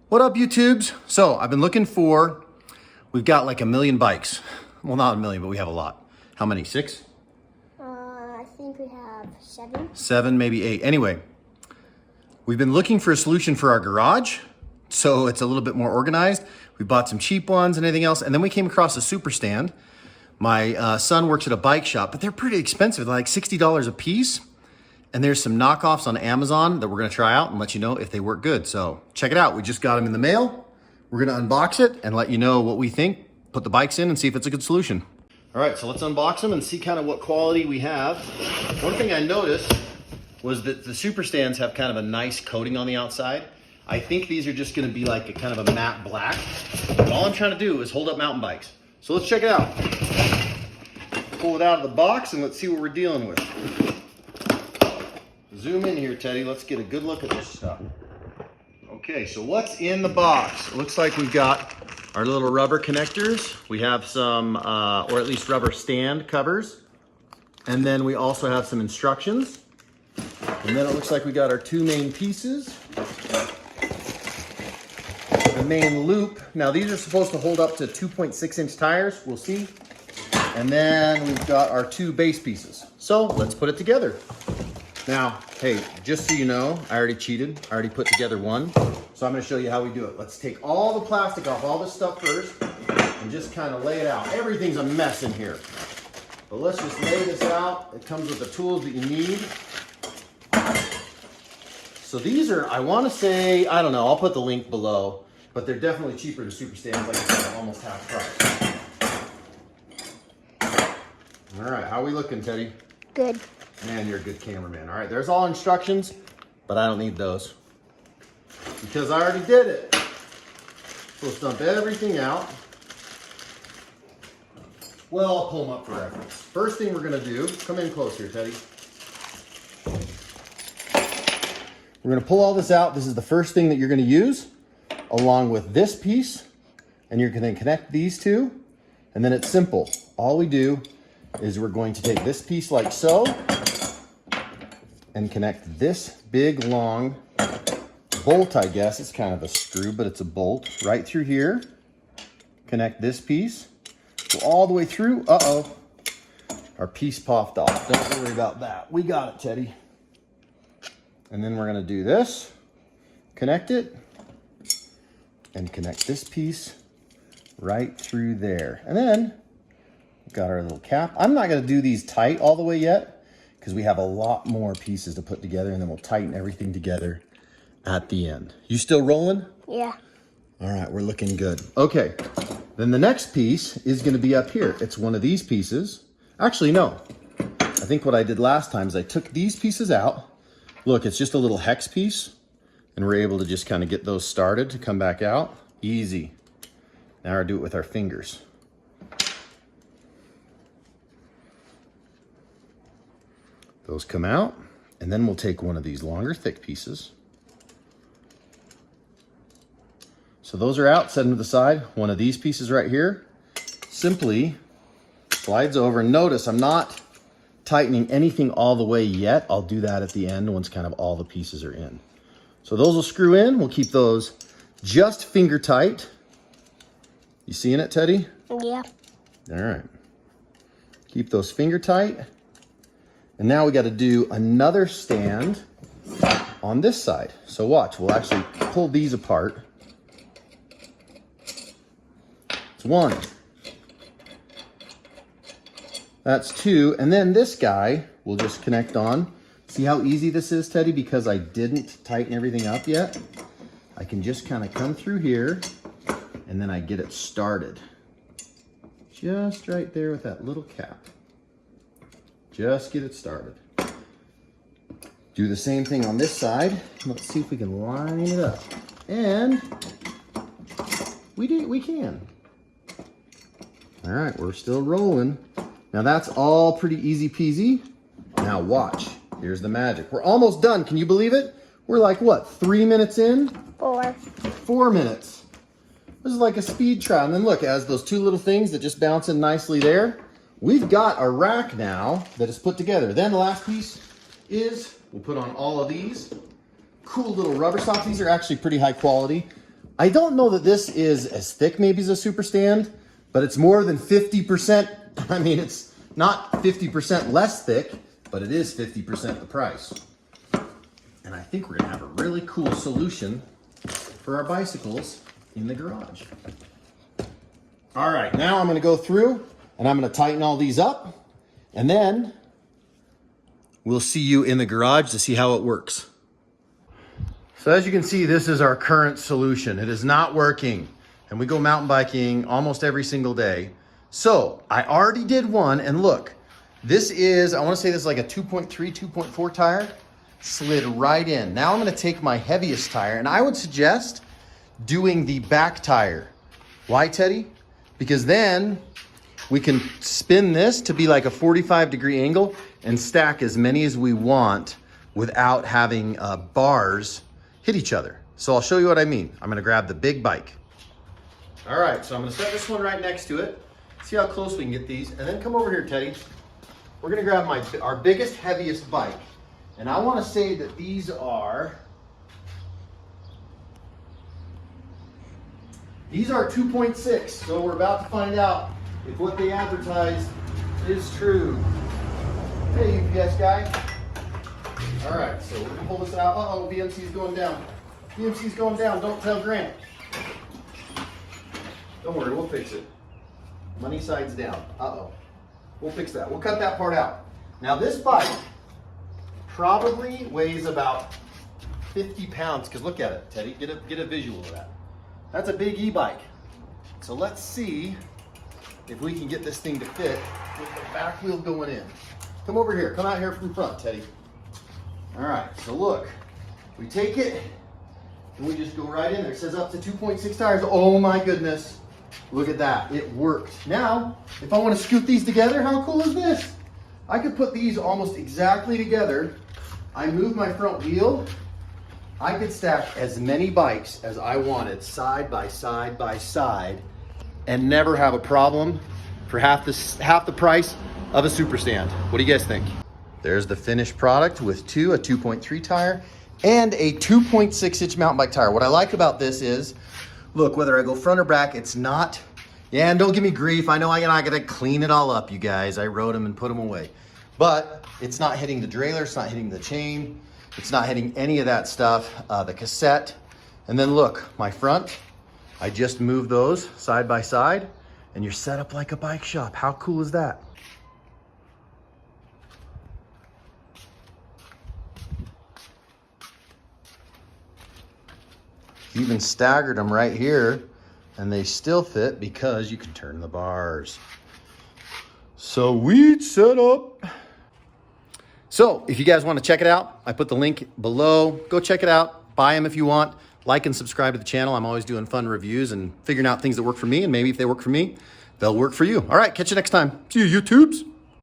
What up, YouTubes? So I've been looking for, we've got like 1 million bikes. Well, not 1 million, but we have a lot. How many, 6? I think we have 7. 7, maybe 8. Anyway, we've been looking for a solution for our garage, so it's a little bit more organized. We bought some cheap ones and anything else, and then we came across a SuperStand. My son works at a bike shop, but they're pretty expensive. They're like $60 a piece. And there's some knockoffs on Amazon that we're gonna try out and let you know if they work good. So check it out. We just got them in the mail. We're gonna unbox it and let you know what we think, put the bikes in and see if it's a good solution. All right, so let's unbox them and see kind of what quality we have. One thing I noticed was that the SuperStands have kind of a nice coating on the outside. I think these are just gonna be like a kind of a matte black. But all I'm trying to do is hold up mountain bikes. So let's check it out. Pull it out of the box and let's see what we're dealing with. Zoom in here, Teddy. Let's get a good look at this stuff. Okay, so what's in the box? It looks like we've got our little rubber connectors. We have some, or at least rubber stand covers. And then we also have some instructions. And then it looks like we got our 2 main pieces. The main loop. Now these are supposed to hold up to 2.6-inch tires. We'll see. And then we've got our 2 base pieces. So let's put it together. Now, hey, just so you know, I already cheated. I already put together one. So I'm gonna show you how we do it. Let's take all the plastic off, all this stuff first, and just kind of lay it out. Everything's a mess in here. But let's just lay this out. It comes with the tools that you need. So these are, I wanna say, I don't know, I'll put the link below, but they're definitely cheaper than SuperStands, like I said, almost half price. All right, how are we looking, Teddy? Good. Man, you're a good cameraman. All right, there's all instructions, but I don't need those because I already did it. So let's dump everything out. Well, I'll pull them up for reference. First thing we're gonna do, come in close here, Teddy. We're gonna pull all this out. This is the first thing that you're gonna use along with this piece, and you're gonna connect these two, and then it's simple. All we do is we're going to take this piece like so and connect this big long bolt, I guess. It's kind of a screw, but it's a bolt right through here. Connect this piece, go all the way through. Uh-oh, our piece popped off. Don't worry about that. We got it, Teddy. And then we're gonna do this, connect it, and connect this piece right through there. And then got our little cap. I'm not gonna do these tight all the way yet because we have a lot more pieces to put together, and then we'll tighten everything together at the end. You still rolling? Yeah. All right, we're looking good. Okay, then the next piece is gonna be up here. It's one of these pieces. Actually, no. I think what I did last time is I took these pieces out. Look, it's just a little hex piece, and we're able to just kind of get those started to come back out. Easy. Now I'll do it with our fingers. Those come out, and then we'll take one of these longer, thick pieces. So those are out, set them to the side. One of these pieces right here simply slides over. Notice I'm not tightening anything all the way yet. I'll do that at the end once kind of all the pieces are in. So those will screw in. We'll keep those just finger tight. You seeing it, Teddy? Yeah. All right. Keep those finger tight. And now we got to do another stand on this side. So watch, we'll actually pull these apart. It's 1. That's 2. And then this guy we'll just connect on. See how easy this is, Teddy? Because I didn't tighten everything up yet. I can just kind of come through here and then I get it started. Just right there with that little cap. Just get it started. Do the same thing on this side. Let's see if we can line it up. And we can. All right, we're still rolling. Now that's all pretty easy peasy. Now watch, here's the magic. We're almost done, can you believe it? We're like what, 3 minutes in? 4. 4 minutes. This is like a speed trial. And then look, as those 2 little things that just bounce in nicely there, we've got a rack now that is put together. Then the last piece is, we'll put on all of these cool little rubber socks. These are actually pretty high quality. I don't know that this is as thick maybe as a SuperStand, but it's more than 50%. I mean, it's not 50% less thick, but it is 50% the price. And I think we're gonna have a really cool solution for our bicycles in the garage. All right, now I'm gonna go through and I'm gonna tighten all these up, and then we'll see you in the garage to see how it works. So as you can see, this is our current solution. It is not working. And we go mountain biking almost every single day. So I already did one, and look, this is, I wanna say this is like a 2.3, 2.4 tire, slid right in. Now I'm gonna take my heaviest tire, and I would suggest doing the back tire. Why, Teddy? Because then we can spin this to be like a 45-degree angle and stack as many as we want without having bars hit each other. So I'll show you what I mean. I'm gonna grab the big bike. All right, so I'm gonna set this one right next to it. See how close we can get these, and then come over here, Teddy. We're gonna grab our biggest, heaviest bike. And I wanna say that these are 2.6, so we're about to find out if what they advertised is true. Hey, UPS guy. All right, so we're gonna pull this out. Uh-oh, BMC's going down. BMC's going down, don't tell Grant. Don't worry, we'll fix it. Money side's down, uh-oh. We'll fix that, we'll cut that part out. Now this bike probably weighs about 50 pounds, because look at it, Teddy, get a visual of that. That's a big e-bike. So let's see if we can get this thing to fit with the back wheel going in. Come over here, come out here from front, Teddy. All right, so look, we take it and we just go right in there. It says up to 2.6 tires. Oh my goodness, look at that, it worked. Now, if I want to scoot these together, how cool is this? I could put these almost exactly together. I move my front wheel. I could stack as many bikes as I wanted, side by side by side, and never have a problem for half the price of a SuperStand. What do you guys think? There's the finished product with a 2.3 tire and a 2.6-inch mountain bike tire. What I like about this is, look, whether I go front or back, it's not, yeah, and don't give me grief. I know I gotta clean it all up, you guys. I wrote them and put them away. But it's not hitting the derailleur, it's not hitting the chain, it's not hitting any of that stuff, the cassette. And then look, my front, I just moved those side by side, and you're set up like a bike shop. How cool is that? Even staggered them right here, and they still fit because you can turn the bars. Sweet setup. So if you guys want to check it out, I put the link below. Go check it out. Buy them if you want. Like and subscribe to the channel. I'm always doing fun reviews and figuring out things that work for me, and maybe if they work for me, they'll work for you. All right, catch you next time. See you, YouTubes.